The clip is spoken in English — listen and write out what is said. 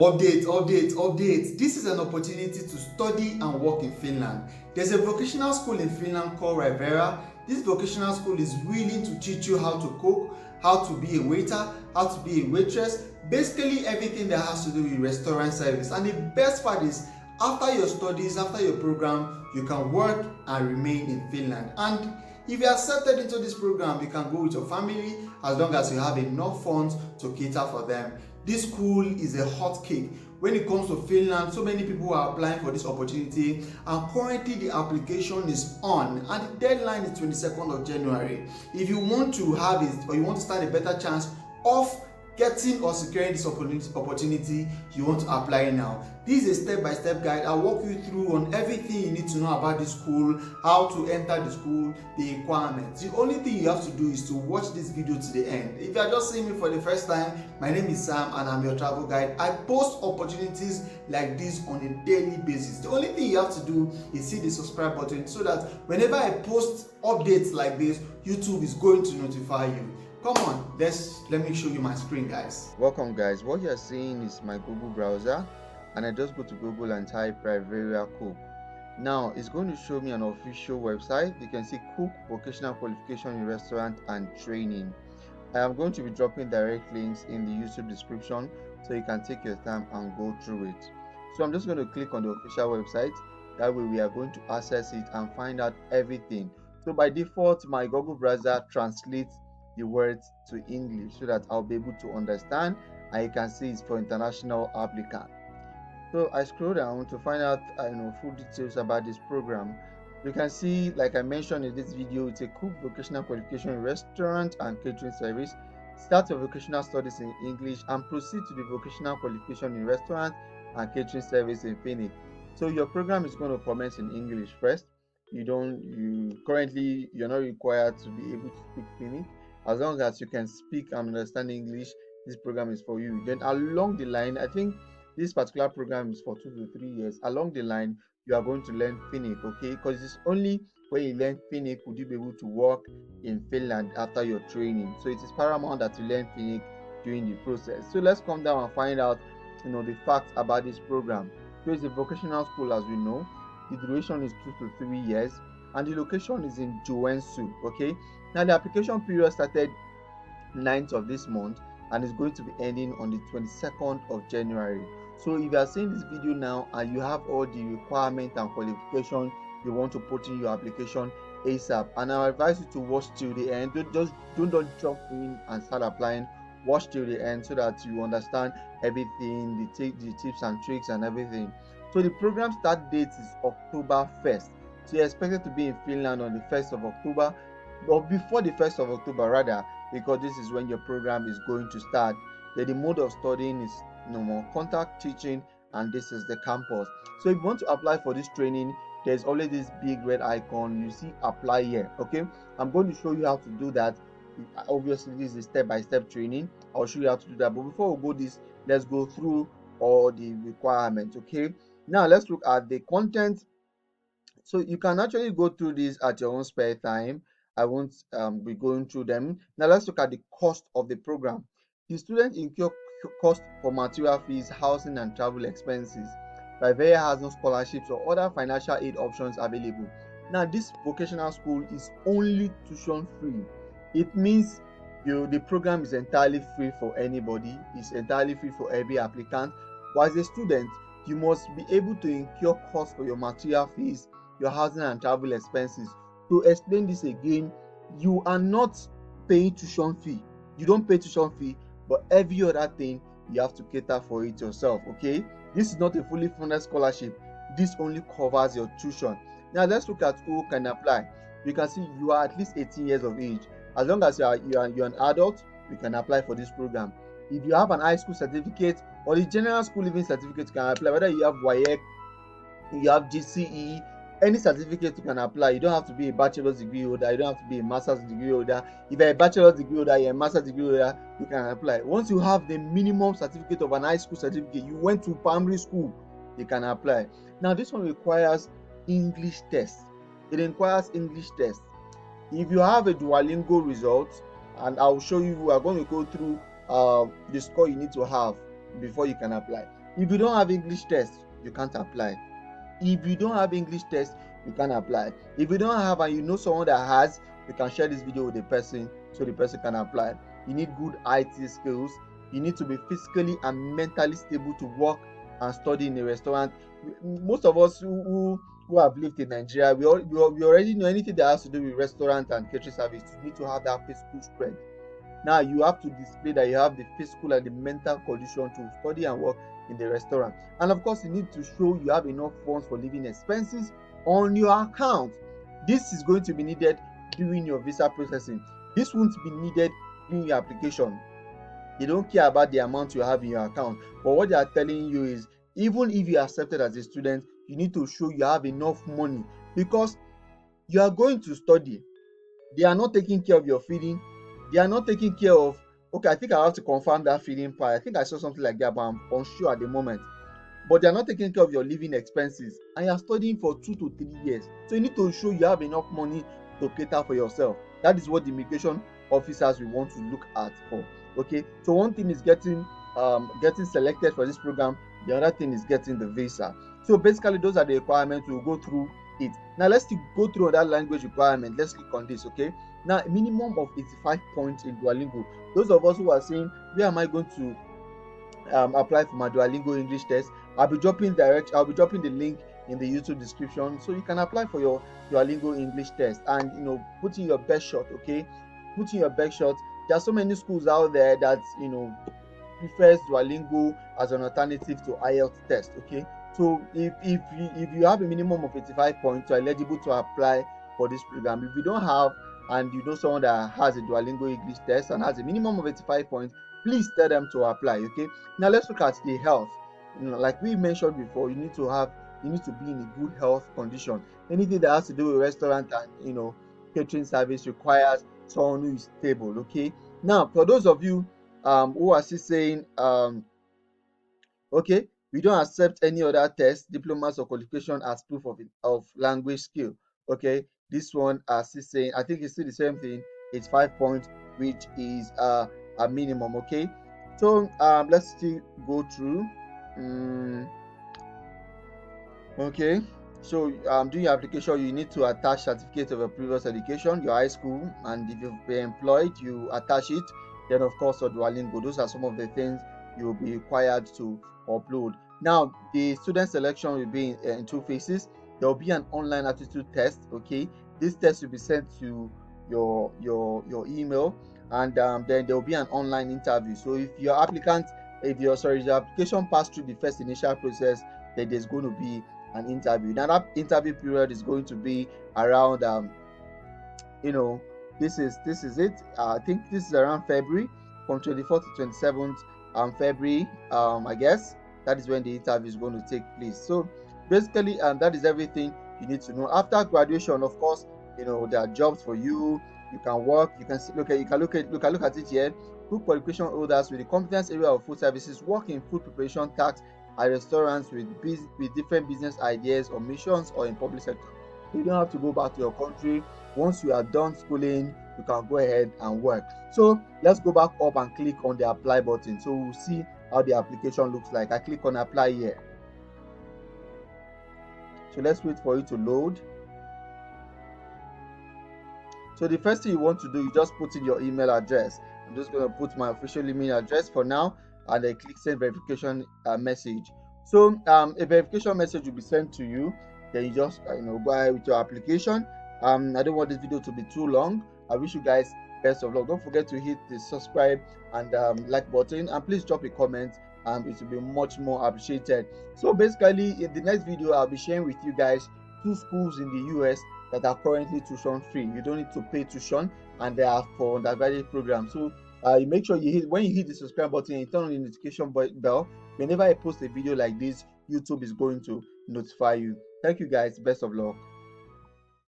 Update. This is an opportunity to study and work in Finland. There's a vocational school in Finland called Riveria. This vocational school is willing to teach you how to cook, how to be a waiter, how to be a waitress, basically everything that has to do with restaurant service. And the best part is, after your studies, after your program, you can work and remain in Finland. And if you are accepted into this program, you can go with your family as long as you have enough funds to cater for them. This school is a hot cake when it comes to Finland. So many people are applying for this opportunity, and currently the application is on, and the deadline is 22nd of January. If you want to have it, or you want to stand a better chance of getting or securing this opportunity, you want to apply now. This is a step-by-step guide. I'll walk you through on everything you need to know about the school, how to enter the school, the requirements. The only thing you have to do is to watch this video to the end. If you are just seeing me for the first time, my name is Sam and I'm your travel guide. I post opportunities like this on a daily basis. The only thing you have to do is hit the subscribe button so that whenever I post updates like this, YouTube is going to notify you. Come on, let me show you my screen, guys. Welcome, guys. What you're seeing is my Google browser, and I just go to Google and type Riveria Cook. Now it's going to show me an official website. You can see Cook Vocational Qualification in Restaurant and Training. I am going to be dropping direct links in the YouTube description so you can take your time and go through it. So I'm just going to click on the official website. That way we are going to access it and find out everything. So by default, my Google browser translates the words to English so that I'll be able to understand, and you can see it's for international applicant. So I scroll down to find out full details about this program. You can see, like I mentioned in this video, it's a Cook Vocational Qualification in Restaurant and Catering Service. Start your vocational studies in English and proceed to the Vocational Qualification in Restaurant and Catering Service in Finnish. So your program is going to commence in English first. You're not required to be able to speak Finnish. As long as you can speak and understand English, this program is for you. Then along the line, I think this particular program is for 2 to 3 years. Along the line, you are going to learn Finnish, okay? Because it's only when you learn Finnish would you be able to work in Finland after your training. So it is paramount that you learn Finnish during the process. So let's come down and find out, the facts about this program. So it's a vocational school, as we know. The duration is 2 to 3 years, and the location is in Joensuu, okay? Now the application period started 9th of this month and is going to be ending on the 22nd of January. So if you are seeing this video now and you have all the requirements and qualifications you want to put in your application ASAP, and I advise you to watch till the end. Don't jump in and start applying. Watch till the end so that you understand everything, the tips and tricks and everything. So the program start date is October 1st. So you're expected to be in Finland on the 1st of October. But before the 1st of October rather, because this is when your program is going to start. Then the mode of studying is more contact teaching, and this is the campus. So if you want to apply for this training, there's always this big red icon you see, apply here. Okay, I'm going to show you how to do that. Obviously this is step-by-step training. I'll show you how to do that, but before we go this, let's go through all the requirements. Okay, now let's look at the content. So you can actually go through this at your own spare time. I won't be going through them. Now let's look at the cost of the program. The students incur cost for material fees, housing and travel expenses. Riveria has no scholarships or other financial aid options available. Now this vocational school is only tuition free. It means the program is entirely free for anybody. It's entirely free for every applicant. But as a student, you must be able to incur costs for your material fees, your housing and travel expenses. To explain this again, you are not paying tuition fee. You don't pay tuition fee, but every other thing you have to cater for it yourself. Okay, this is not a fully funded scholarship. This only covers your tuition. Now let's look at who can apply. You can see you are at least 18 years of age. As long as you're an adult, you can apply for this program. If you have an high school certificate or the general school living certificate, you can apply. Whether you have WAEC, you have GCE, any certificate you can apply. You don't have to be a bachelor's degree holder. You don't have to be a master's degree holder. If you're a bachelor's degree holder, you're a master's degree holder, you can apply. Once you have the minimum certificate of an high school certificate, you went to primary school, you can apply. Now this one requires English test. It requires English test. If you have a Duolingo result, and I'll show you, we are going to go through the score you need to have before you can apply. If you don't have English test, you can't apply. If you don't have English test, you can't apply. If you don't have and you know someone that has, you can share this video with the person so the person can apply. You need good IT skills. You need to be physically and mentally stable to work and study in a restaurant. Most of us who have lived in Nigeria, we already know anything that has to do with restaurant and catering service. You need to have that physical strength. Now you have to display that you have the physical and the mental condition to study and work in the restaurant. And of course, you need to show you have enough funds for living expenses on your account. This is going to be needed during your visa processing. This won't be needed during your application. They don't care about the amount you have in your account. But what they are telling you is, even if you are accepted as a student, you need to show you have enough money, because you are going to study. They are not taking care of your feeding. They are not taking care of, okay, I think I have to confirm that feeding part. I think I saw something like that, but I'm unsure at the moment. But they are not taking care of your living expenses, and you are studying for 2 to 3 years. So you need to show you have enough money to cater for yourself. That is what the immigration officers will want to look at for. Okay, so one thing is getting selected for this program. The other thing is getting the visa. So basically, those are the requirements. We'll go through it. Now let's go through that language requirement. Let's click on this. Okay, now minimum of 85 points in Duolingo. Those of us who are saying, where am I going to apply for my Duolingo English test? I'll be dropping the link in the YouTube description, so you can apply for your Duolingo English test, and put in your best shot. Okay, put in your best shot. There are so many schools out there that prefers Duolingo as an alternative to IELTS test. Okay, so if you have a minimum of 85 points, you are eligible to apply for this program. If you don't have, and you know someone that has a Duolingo English test and has a minimum of 85 points, please tell them to apply. Okay, now let's look at the health. Like we mentioned before, you need to be in a good health condition. Anything that has to do with restaurant and catering service requires someone who is stable. Okay, now for those of you who are still saying, okay, we don't accept any other test, diplomas, or qualification as proof of language skill. Okay, this one are still saying, I think it's still the same thing. It's 5 points, which is a minimum. Okay, so let's still go through. Okay, so during your application, you need to attach certificate of your previous education, your high school, and if you've been employed, you attach it. Then, of course, your Duolingo. Those are some of the things you will be required to upload. Now, the student selection will be in two phases. There will be an online aptitude test. Okay, this test will be sent to your email, and then there will be an online interview. So, if your application passed through the first initial process, then there's going to be an interview. Now that interview period is going to be around this is it. I think this is around February, from 24th to 27th February. I guess that is when the interview is going to take place. So basically, that is everything you need to know. After graduation, of course, there are jobs for you. You can work. You can look at it here. Food qualification holders with the competence area of food services work in food preparation tasks at restaurants with different business ideas or missions, or in public sector. You don't have to go back to your country. Once you are done schooling, you can go ahead and work. So let's go back up and click on the apply button. So we'll see how the application looks like. I click on apply here. So let's wait for it to load. So the first thing you want to do, you just put in your email address. I'm just going to put my official email address for now, and then click send verification message. So a verification message will be sent to you. Then you just go ahead with your application. I don't want this video to be too long. I wish you guys best of luck. Don't forget to hit the subscribe and like button, and please drop a comment. It will be much more appreciated. So basically, in the next video, I'll be sharing with you guys 2 schools in the US that are currently tuition free. You don't need to pay tuition, and they are for undergraduate program. So you make sure when you hit the subscribe button and you turn on the notification bell. Whenever I post a video like this, YouTube is going to notify you. Thank you guys. Best of luck.